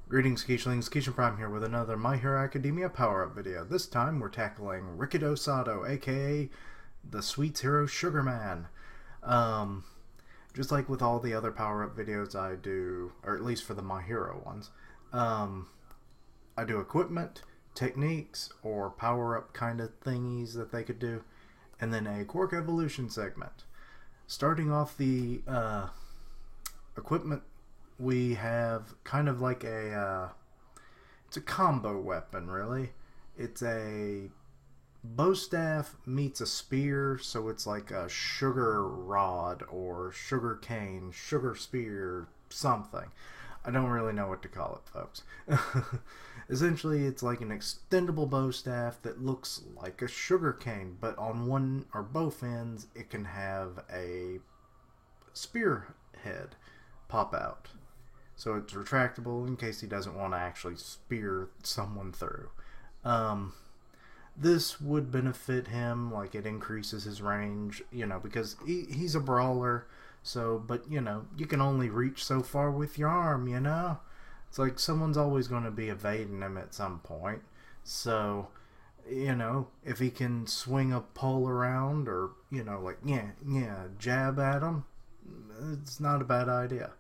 Greetings, Keishlings. Keishan Prime here with another My Hero Academia power-up video. This time we're tackling Rikido Sato, aka the Sweets Hero Sugar Man. Just like with all the other power-up videos I do, or at least for the My Hero ones, I do equipment, techniques, or power-up kind of thingies that they could do, and then a Quark Evolution segment. Starting off the equipment, we have kind of like it's a combo weapon, really. It's a bow staff meets a spear, so it's like a sugar rod or sugar cane, sugar spear, something. I don't really know what to call it, folks. Essentially, it's like an extendable bow staff that looks like a sugar cane, but on one or both ends, it can have a spear head pop out. So it's retractable in case he doesn't want to actually spear someone through. This would benefit him, like it increases his range, because he's a brawler. So, but you can only reach so far with your arm, It's like someone's always going to be evading him at some point. So, if he can swing a pole around or, jab at him, it's not a bad idea.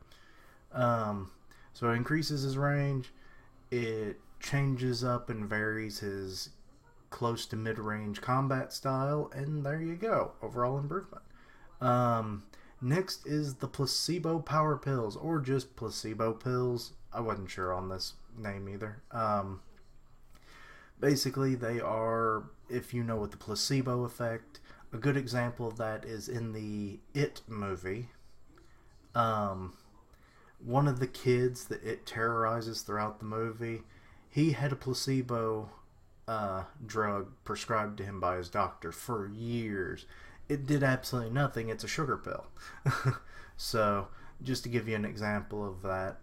So it increases his range, it changes up and varies his close to mid-range combat style, and there you go, overall improvement. Next is the Placebo Power Pills, or just Placebo Pills. I wasn't sure on this name either. Basically, they are, if you know what the placebo effect, a good example of that is in the It movie. One of the kids that it terrorizes throughout the movie, he had a placebo drug prescribed to him by his doctor for years. It did absolutely nothing. It's a sugar pill. So, just to give you an example of that,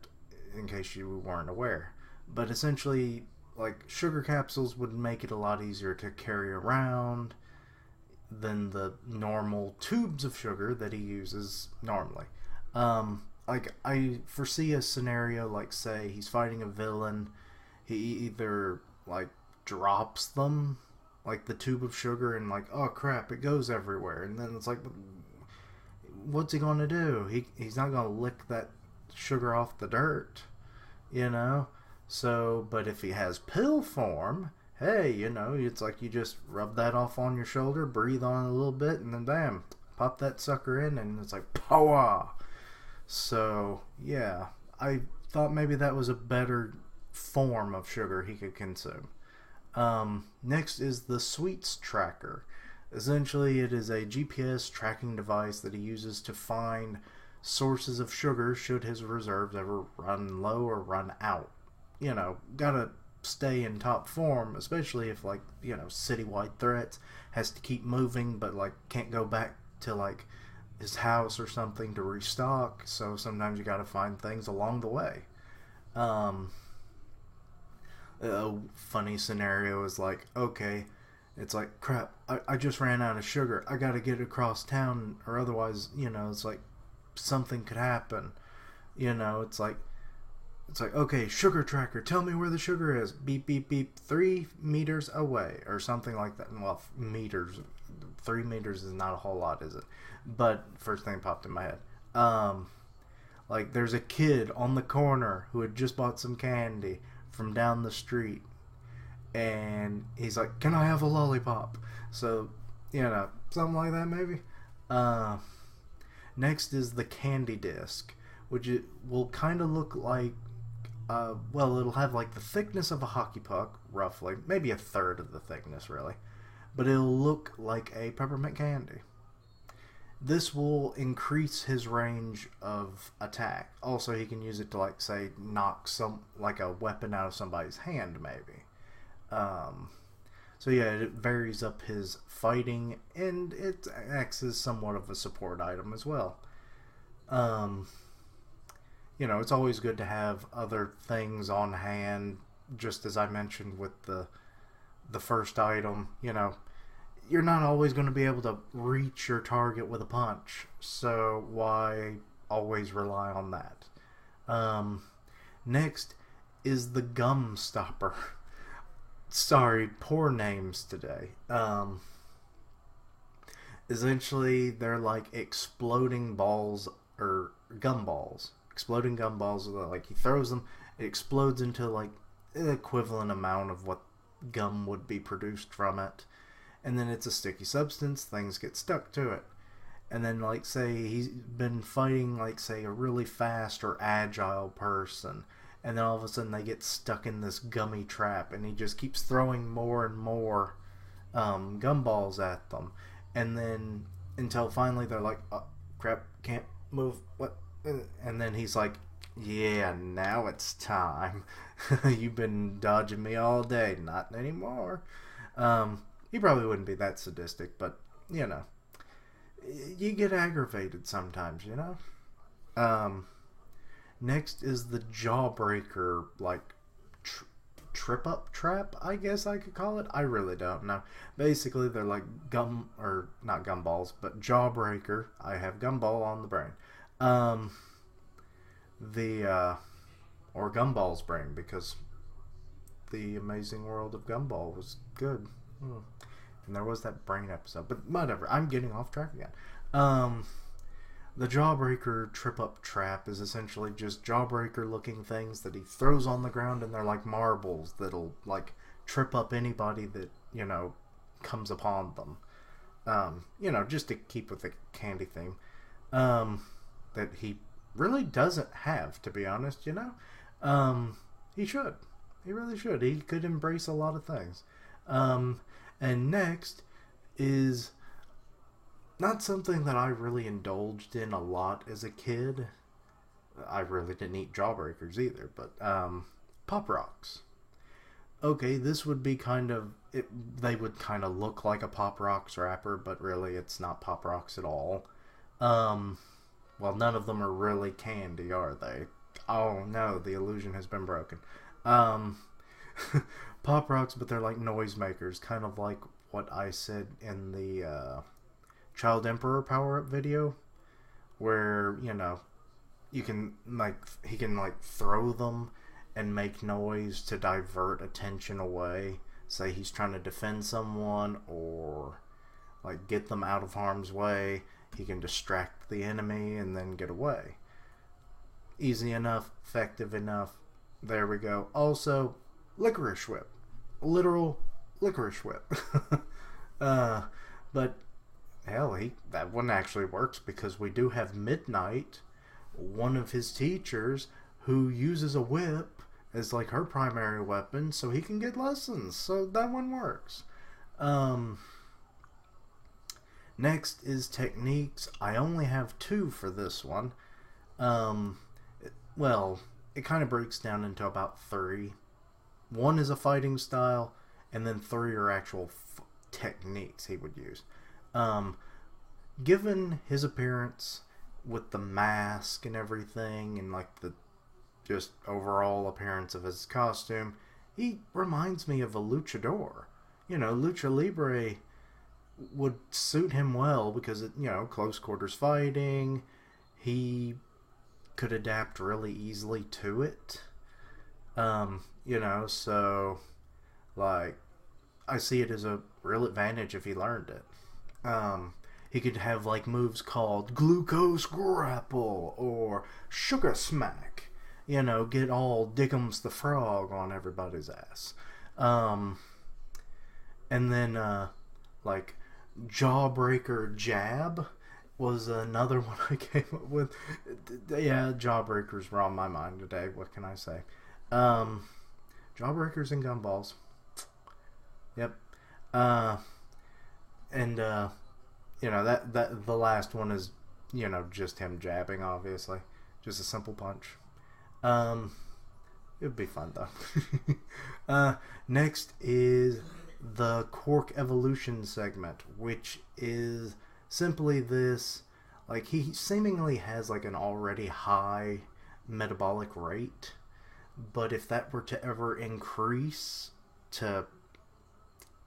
in case you weren't aware. But essentially, like, sugar capsules would make it a lot easier to carry around than the normal tubes of sugar that he uses normally. Like, I foresee a scenario, like, say, he's fighting a villain, he either, like, drops them, like, the tube of sugar, and, like, oh, crap, it goes everywhere, and then it's like, what's he gonna do? He's not gonna lick that sugar off the dirt, So, but if he has pill form, hey, it's like you just rub that off on your shoulder, breathe on it a little bit, and then, bam, pop that sucker in, and it's like, power! So, yeah, I thought maybe that was a better form of sugar he could consume. Next is the Sweets Tracker. Essentially, it is a GPS tracking device that he uses to find sources of sugar should his reserves ever run low or run out. Gotta stay in top form, especially if, like, citywide threats, has to keep moving, but, like, can't go back to, like, his house or something to restock, so sometimes you gotta find things along the way. A funny scenario is like, okay, it's like, crap, I just ran out of sugar, I gotta get across town, or otherwise, it's like, something could happen. It's like, okay, sugar tracker, tell me where the sugar is. Beep, beep, beep, 3 meters away, or something like that. Well, meters, 3 meters is not a whole lot, is it? But first thing popped in my head. Like, there's a kid on the corner who had just bought some candy from down the street, and he's like, can I have a lollipop? So, something like that maybe. Next is the candy disc, which it will kind of look like, it'll have like the thickness of a hockey puck, roughly, maybe a third of the thickness, really, but it'll look like a peppermint candy. This will increase his range of attack. Also, he can use it to, like, say, knock a weapon out of somebody's hand, maybe. So yeah, it varies up his fighting, and it acts as somewhat of a support item as well. It's always good to have other things on hand, just as I mentioned with the first item, you're not always going to be able to reach your target with a punch, so why always rely on that? Next is the gum stopper. Sorry, poor names today. Essentially, they're like exploding balls, or gumballs. Exploding gumballs. Like, he throws them, it explodes into like the equivalent amount of what gum would be produced from it. And then it's a sticky substance, things get stuck to it. And then, like, say he's been fighting, like, say, a really fast or agile person, and then all of a sudden they get stuck in this gummy trap, and he just keeps throwing more and more gumballs at them. And then, until finally they're like, oh, crap, can't move, what? And then he's like, yeah, now it's time. You've been dodging me all day, not anymore. He probably wouldn't be that sadistic, but, you know. You get aggravated sometimes, you know? Next is the Jawbreaker, like, trip-up trap, I guess I could call it. I really don't know. Basically, they're like not gumballs, but Jawbreaker. I have gumball on the brain. Or Gumball's brain, because The Amazing World of Gumball was good. And there was that brain episode, but whatever, I'm getting off track again. The Jawbreaker trip-up trap is essentially just Jawbreaker looking things that he throws on the ground, and they're like marbles that'll like trip up anybody that, you know, comes upon them. You know, just to keep with the candy theme. That he really doesn't have, to be honest, you know? He should. He really should. He could embrace a lot of things. And next is not something that I really indulged in a lot as a kid. I really didn't eat Jawbreakers either, but Pop Rocks. Okay, this would be kind of... they would kind of look like a Pop Rocks wrapper, but really it's not Pop Rocks at all. Well, none of them are really candy, are they? Oh no, the illusion has been broken. Pop Rocks, but they're like noisemakers, kind of like what I said in the Child Emperor power-up video, where, you know, you can, like, he can, like, throw them and make noise to divert attention away. Say he's trying to defend someone, or, like, get them out of harm's way. He can distract the enemy and then get away. Easy enough, effective enough. There we go. Also, Licorice Whip. Literal licorice whip. But hell, that one actually works, because we do have Midnight, one of his teachers, who uses a whip as like her primary weapon, so he can get lessons. So that one works. Next is techniques. I only have 2 for this one. Well, it kind of breaks down into about 3. 1 is a fighting style, and then 3 are actual techniques he would use. Given his appearance with the mask and everything, and like the just overall appearance of his costume, he reminds me of a luchador. You know, lucha libre would suit him well, because it, you know, close quarters fighting, he could adapt really easily to it. You know, so, like, I see it as a real advantage if he learned it. He could have, like, moves called Glucose Grapple or Sugar Smack. You know, get all Dickums the Frog on everybody's ass. And then, like, Jawbreaker Jab was another one I came up with. Yeah, Jawbreakers were on my mind today. What can I say? Jawbreakers and gumballs. Yep. And you know, that the last one is, you know, just him jabbing, obviously. Just a simple punch. It would be fun though. Next is the Quark Evolution segment, which is simply this, like, he seemingly has like an already high metabolic rate, but if that were to ever increase to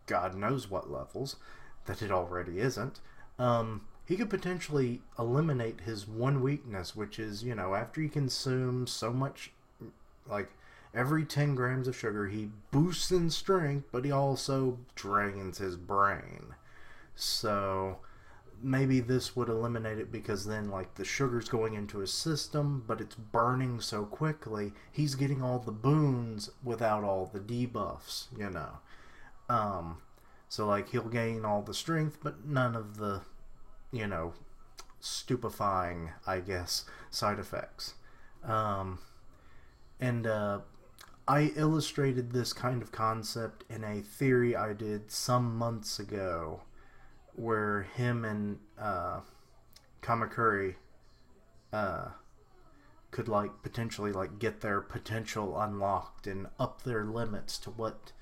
God knows what levels that it already isn't, he could potentially eliminate his one weakness, which is, you know, after you consume so much, like, every 10 grams of sugar, he boosts in strength, but he also drains his brain. So maybe this would eliminate it, because then like the sugar's going into his system, but it's burning so quickly, he's getting all the boons without all the debuffs, you know. So like he'll gain all the strength, but none of the, you know, stupefying, I guess, side effects. And I illustrated this kind of concept in a theory I did some months ago, where him and Kamakuri could like potentially like get their potential unlocked and up their limits to what,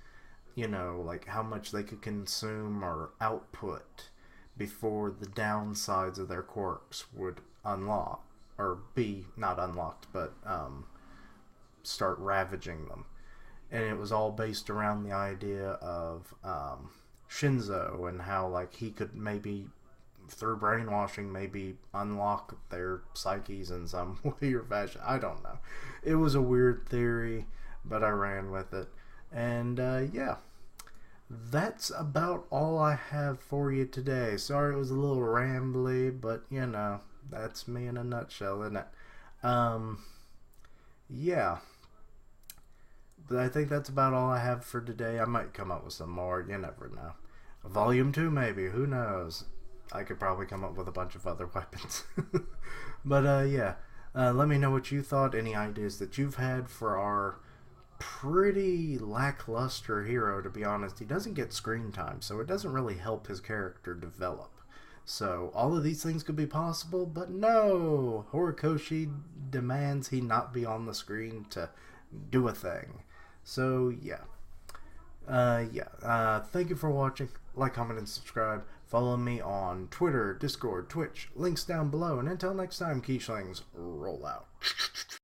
you know, like how much they could consume or output before the downsides of their quirks would unlock, or be not unlocked, but start ravaging them. And it was all based around the idea of Shinzo, and how like he could maybe through brainwashing maybe unlock their psyches in some way or fashion. I don't know. It was a weird theory, but I ran with it. And yeah, that's about all I have for you today. Sorry it was a little rambly, but you know, that's me in a nutshell, isn't it? Yeah. But I think that's about all I have for today. I might come up with some more. You never know. Volume 2 maybe. Who knows? I could probably come up with a bunch of other weapons. But yeah. Let me know what you thought. Any ideas that you've had for our pretty lackluster hero, to be honest. He doesn't get screen time, so it doesn't really help his character develop. So all of these things could be possible, but no! Horikoshi demands he not be on the screen to do a thing. So yeah. Thank you for watching. Like, comment, and subscribe. Follow me on Twitter, Discord, Twitch. Links down below. And until next time, Keyshlings, roll out.